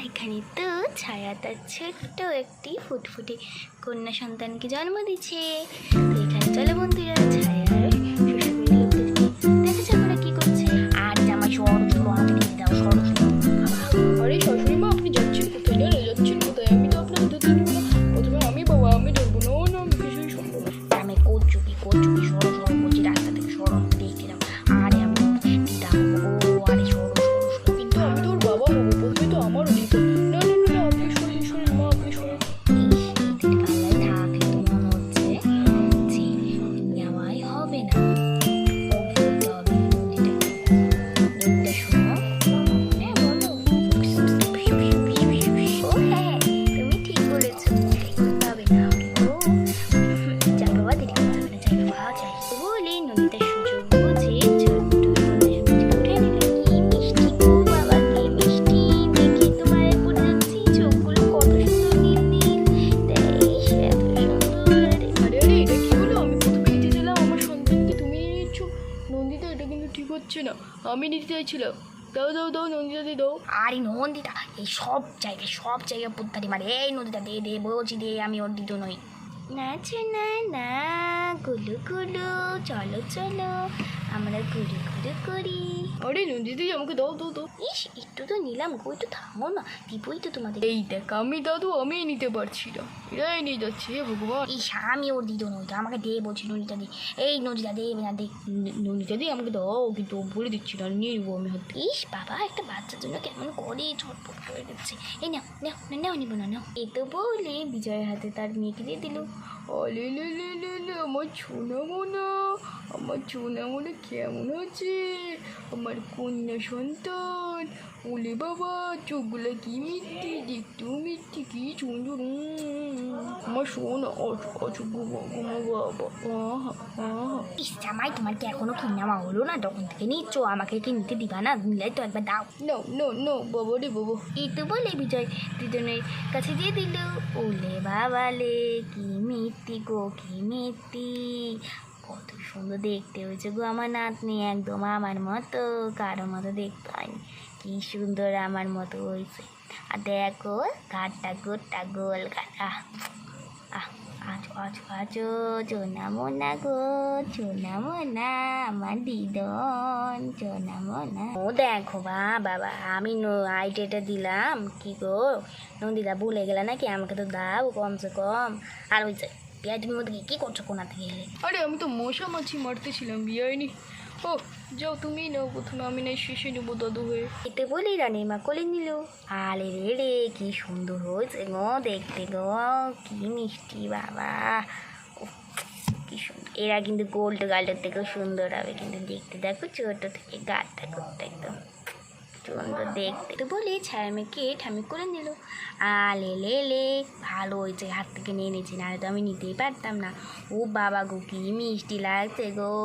এখানে তো ছায়া তার ছোট্ট একটি ফুটফুটে কন্যা সন্তানকে জন্ম দিচ্ছে। তো এখানে চলো বন্ধুরা ছায়ার দেখা যাক ওরা কি করছে। আর জামা সরগুলো আমি দিয়ে দাও সর। আরে শাশুড়ি মা, আপনি যাচ্ছেন কোথায়? না যাচ্ছেন কোথায়? আমি তো আপনাকে ধরতে দেবো না। প্রথমে আমি বাবা, আমি ধরবো না। না, আমি কিছুই শুনবো না। আমি কোচুপি সরো সরো বলছি, রাস্তা থেকে সরো দেখে দাও। আরে আমি দিদা ও আরে সরো সরো সরো। কিন্তু আমি তো ওর বাবা হবো, প্রথমে তো আমারও দিত। না না না না, আপনি সরেন সরেন মা, আপনি সরেন। পাল্লায় থাকলে তো মনে হচ্ছে যে নেওয়াই হবে না। আরে আরে, এটা কি হলো? আমি প্রথমে নিতে চাইলাম, আমার সন্তানকে তুমি নিয়ে নিচ্ছ। নন্দিতা, এটা কিন্তু ঠিক হচ্ছে না। আমি নিতে চাইছিলাম। দাও দাও দাও, নন্দিতা দিয়ে দাও। আরে নন্দিতা এই সব জায়গায় পুত্তারি মারে। এই নন্দিতা দে দে বলছি দে, আমি ওর দিত নই। না না না গুলু গুলু চলো চলো আমরা ঘুরে ঘুরে করি। আরে নন্দিতা, আমাকে দাও দাও দাও। ইস একটু তো নিলাম গো, একটু থামো না, দিবই তো তোমাদের। এই দেখ, আমি দাদু আমি নিতে পারছি না, এরাই নিয়ে যাচ্ছে। হে ভগবান। ইস আমি ওর দিত নই তো, আমাকে দে বলছি নন্দিতা দে। এই নন্দিতা দে না দে। নন্দিতা দিয়ে আমাকে দাও, কিন্তু ও বলে দিচ্ছি না, নিয়ে নেবো আমি হাতে। ইস বাবা একটা বাচ্চার জন্য কেমন করে ছটফট করে দিচ্ছে। এই নাও নাও নাও নিব না নাও। এই তো বলে বিজয়ের হাতে তার মেয়েকে দিয়ে দিল। অলে লে লে লে লে, আমার সোনা মোনা, আমার সোনা মোনা কেমন আছে? আমার কন্যা সন্তান। ওলে বাবা, চোখগুলো কি মিষ্টি, দেখতেও মিষ্টি, কি সুন্দর। আমার সোনা অযোগ্য বাবা। আহা আহা। ইস জামাই তোমার কি এখনো কি নেওয়া হলো না? তখন থেকে নিচ্ছ, আমাকে কি নিতে দিবা না? নিলে তো একবার দাও। নো নো নো বাবা রে বাবা। এই তো বলে বিজয় দুজনের কাছে দিয়ে দিল। ওলে বাবালে কি মিষ্টি গো, কি মিষ্টি, কত সুন্দর দেখতে হয়েছে গো আমার নাতনি, একদম আমার মতো, কারো মতো দেখতে হয়নি, কি সুন্দর আমার মতো হয়েছে। আর দেখো ঘাটটা গোটটা গোল কাটা। আহ আজো আজো আজো চোনা মোনা গো, চোনা মোনা আমার দিদন, চোনা মোনা। ও দেখো বাবা আমি আইডিয়াটা দিলাম কি গো নন্দিতা, ভুলে গেলে নাকি? আমাকে তো দাও কমসে কম। আর ওই যে বিয়া তুমি মধ্যে কি করছো, কোনা থেকে এলে? আরে আমি তো মশা মাছি মারতেছিলাম, বিয়াইনি। ও যাও, তুমি নাও প্রথমে, আমি নাই শেষে নেবো দাদু হয়ে। এতে বলি রানীমা কোলে নিল। আলে রে রে কি সুন্দর হয়েছে গো দেখতে গো, কি মিষ্টি বাবা। উফ, কি সুন্দর। এরা কিন্তু গোল্ড গার্ডের থেকেও সুন্দর হবে কিন্তু দেখতে। দেখো ছোট থেকে গাঢ়টা করতে একদম সুন্দর দেখতে। তো বলে ছায়া মেয়েকে ঠামি করে নিল। আলে লে লে ভালো হয়েছে হাত থেকে নিয়ে নিয়েছি, নাহলে তো আমি নিতেই পারতাম না। ও বাবা গো কি মিষ্টি লাগছে গো,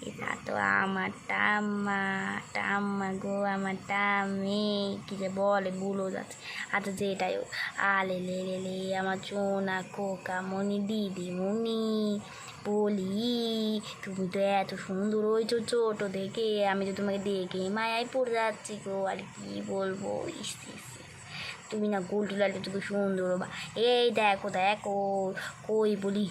এটা তো আমার টাম্মা গো, আমার টাম্মে কি যে বলে ভুলো যাচ্ছে। আচ্ছা যেটাই হোক, আলে লে লে লে আমার চোনা খোকা মনি দিদিমণি বলি, তুমি তো এত সুন্দর হয়েছো ছোট দেখে, আমি তো তোমাকে দেখে মায়ায় পড়ে যাচ্ছি গো। আর কি বলবো, ইস ইস, তুমি না গোল্ড লালে তুমি সুন্দর বা। এই দেখো দেখো কই বলি,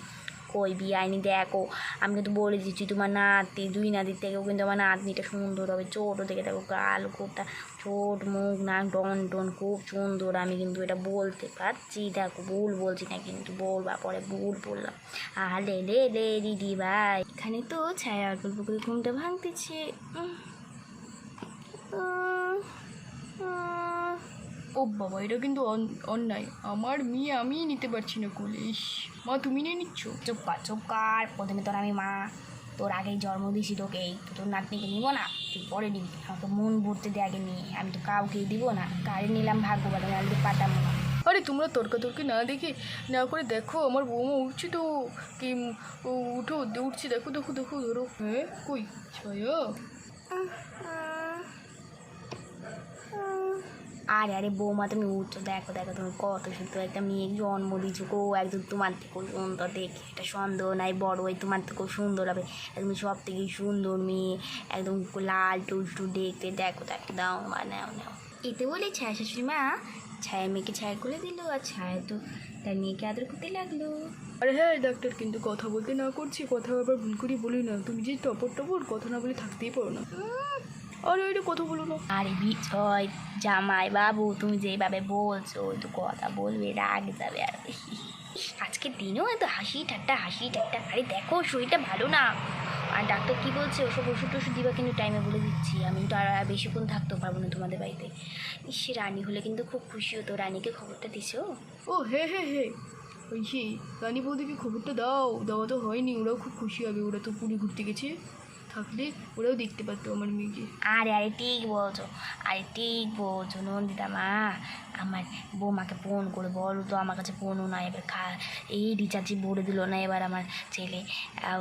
কই বিয়াইনি দেখো, আমি কিন্তু বলে দিচ্ছি তোমার নাতি, দুই নাতির থেকেও কিন্তু আমার নাতনিটা সুন্দর হবে। ছোটো থেকে দেখো গাল কোটটা, ছোট মুখ না টন টন খুব সুন্দর। আমি কিন্তু এটা বলতে পারছি, দেখো ভুল বলছি না কিন্তু, বলবা পরে ভুল বললাম। আর লে লে লে দিদি ভাই, এখানে তো ছায়া গল্প করে ঘুমটা ভাঙতেছে। ও বাবা, এটা কিন্তু অন্যায়। আমার মেয়ে আমিই নিতে পারছি না কোলে। ইস মা, তুমি নিয়ে নিচ্ছ? চুপ কর, প্রথমে তোর আমি মা, তোর আগেই জন্ম দিয়েছি তোকে, তোর নাতনিকে নিবো না? তুই পরে নিবি, আমাকে মন ভরতে দিয়ে আগে নিয়ে, আমি তো কাউকেই দিব না। গাড়ি নিলাম ভাগ্য ভালো, নাহলে তো পাঠাবো না। আরে তোমরা তর্কাতর্কি না দেখে না করে দেখো, আমার বৌমা উঠছে তো, কি উঠো উঠছে, দেখো দেখো দেখো, ধরো। হ্যাঁ কই ছায়া? আরে আরে বৌমা তুমি উঠছো, দেখো দেখো তুমি কত সুন্দর একটা মেয়ে জন্ম দিয়েছো গো, একদম তোমার থেকেও সুন্দর দেখে, এটা সন্দেহ নাই, বড় ওই তোমার থেকেও সুন্দর হবে, একদম সব থেকে সুন্দর মেয়ে, একদম লাল টুসটু দেখতে। দেখো দেখো দাও মা, নাও নাও। এতে বলে ছায়া শাশুড়ি মা ছায়া মেয়েকে ছায়া করে দিল, আর ছায়া তো তার মেয়েকে আদর করতে লাগলো। আরে হ্যাঁ ডাক্তার, কিন্তু কথা বলতে না করছি, কথা আবার ভুল করে বলি না। তুমি যে টপর টপর কথা না বলে থাকতেই পারো না। আরে এটা কথা বলো না। আরে বিজয় জামাই বাবু, তুমি যেভাবে বলছো তো কথা বলবে, রাগ যাবে। আর আজকের দিনেও এত হাসি ঠাট্টা। আরে দেখো শরীরটা ভালো না, আর ডাক্তার কি বলছে ওসব ওষুধ টষুধ দিবা কিন্তু টাইমে বলে দিচ্ছি। আমি তো আর বেশিক্ষণ থাকতেও পারবো না তোমাদের বাড়িতে। সে রানী হলে কিন্তু খুব খুশি হতো। রানীকে খবরটা দিছো? ও হ্যাঁ হ্যাঁ হ্যাঁ, ওই সেই রানী বৌদিকে খবরটা দেওয়া তো হয়নি। ওরাও খুব খুশি হবে, ওরা তো পুরী ঘুরতে গেছে, থাকলে ওরাও দেখতে পারতো আমার মেয়েকে। আরে ঠিক বলছো নন্দিতা মা। আমার বৌমাকে ফোন করে বলো তো, আমার কাছে ফোনও নাই এবার। এই রিচার্জই ভরে দিল না এবার আমার ছেলে,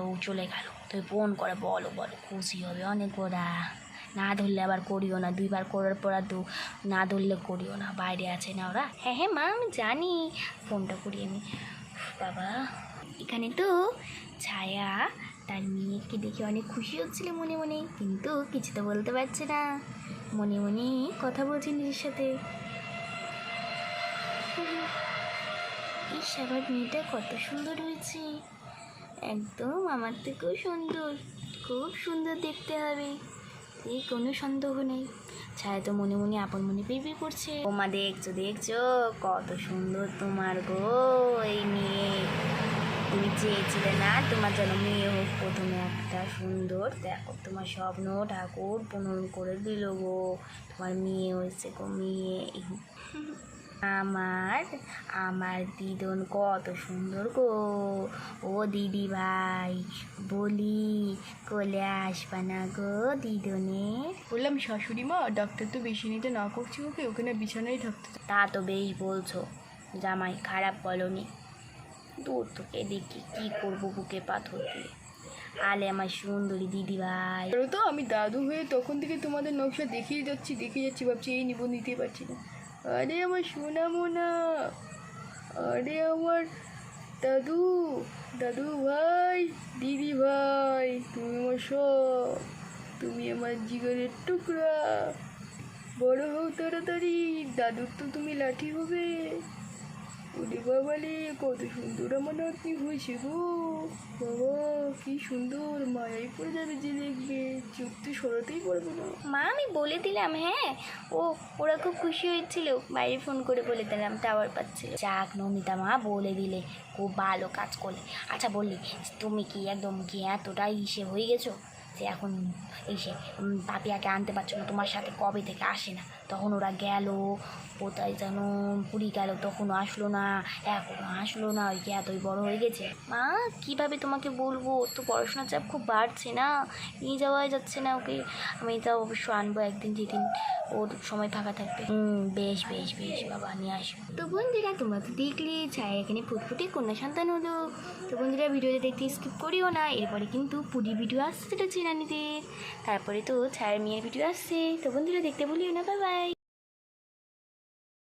ও চলে গেল। তুমি ফোন করে বলো, খুশি হবে অনেক ওরা। না ধরলে আবার করিও না, 2বার করার পর আর না ধরলে করিও না, বাইরে আছে না ওরা। হ্যাঁ মা আমি জানি, ফোনটা করি আমি। বাবা এখানে তো ছায়া তার মেয়েকে দেখে অনেক খুশি হচ্ছিল মনে মনে, কিন্তু কিছু তো বলতে পারছে না, মনে মনে কথা বলছে নিজের সাথে। ইস আমার মেয়েটা কত সুন্দর হয়েছে, একদম আমার থেকেও সুন্দর, খুব সুন্দর দেখতে হবে, এই কোনো সন্দেহ নেই। ছায়া তো মনে মনে আপন মনে বিড়বিড় করছে। ওমা দেখছো কত সুন্দর তোমার গো এই মেয়ে। তুমি চেয়েছিলে না তোমার যেন মেয়ে হোক প্রথমে একটা সুন্দর, দেখো তোমার স্বপ্ন ঠাকুর পূরণ করে দিল গো, তোমার মেয়ে হয়েছে গো মেয়ে। আমার দিদন কত সুন্দর গো। ও দিদি ভাই বলি কোলে আসবা না গো দিদনের? বললাম শাশুড়ি মা, ডাক্তার তো বেশি নিতে না করছি, ওখানে বিছানায় থাকতে। তা তো বেশ বলছো জামাই, খারাপ বলনি। দূর থেকে দেখি কি করবো বুকে পাথর দিয়ে। আলে আমার সুন্দরী দিদি ভাই। তো আমি দাদু হয়ে তখন থেকে তোমাদের নকশা দেখিয়ে যাচ্ছি ভাবছি এই নিতে পারছি না। আরে আমার সোনা মোনা, আরে আমার দাদু ভাই, দিদি ভাই, তুমি আমার সব, তুমি আমার জিগরের টুকরা। বড় হও তাড়াতাড়ি, দাদুর তো তুমি লাঠি হবে। ওরে বাবালে কত সুন্দর আমার নাতনি হয়েছে গো। বাবা কি সুন্দর, মায়াই পড়ে যাবে যে দেখবে, চোখ তো সরাতেই পারবে না। মা আমি বলে দিলাম, হ্যাঁ ওরা খুব খুশি হয়েছিল, বাইরে ফোন করে বলে দিলাম, টাওয়ার পাচ্ছিল। যাক নমিতা মা বলে দিলে, খুব ভালো কাজ করলে। আচ্ছা বললি তুমি কি একদম কি এতটাই হয়ে গেছো যে এখন পাপিয়াকে আনতে পারছো না? তোমার সাথে কবে থেকে আসে না, তখন ওরা গেল কোথায় যেন পুরী গেল, তখনও আসলো না, এখনও আসলো না, ওই কি এতই বড় হয়ে গেছে। মা কীভাবে তোমাকে বলবো, তো পড়াশোনার চাপ খুব বাড়ছে না, নিয়ে যাওয়াই যাচ্ছে না ওকে। আমি তাও অবশ্য আনবো একদিন, যেদিন ওর সময় ফাঁকা থাকবে। বেশ বাবা নিয়ে আসবো। তো বন্ধুরা তোমরা তো দেখলে ছায়া এখানে ফুটফুটে কন্যা সন্তান হলো। তো বন্ধুরা ভিডিওটা দেখতে স্কিপ করিও না, এরপরে কিন্তু পুরী ভিডিও আসছে সেটা চেনানিদের, তারপরে তো ছায়ার মেয়ের ভিডিও আসছে। তো বন্ধুরা দেখতে ভুলিও না, বাই বাই।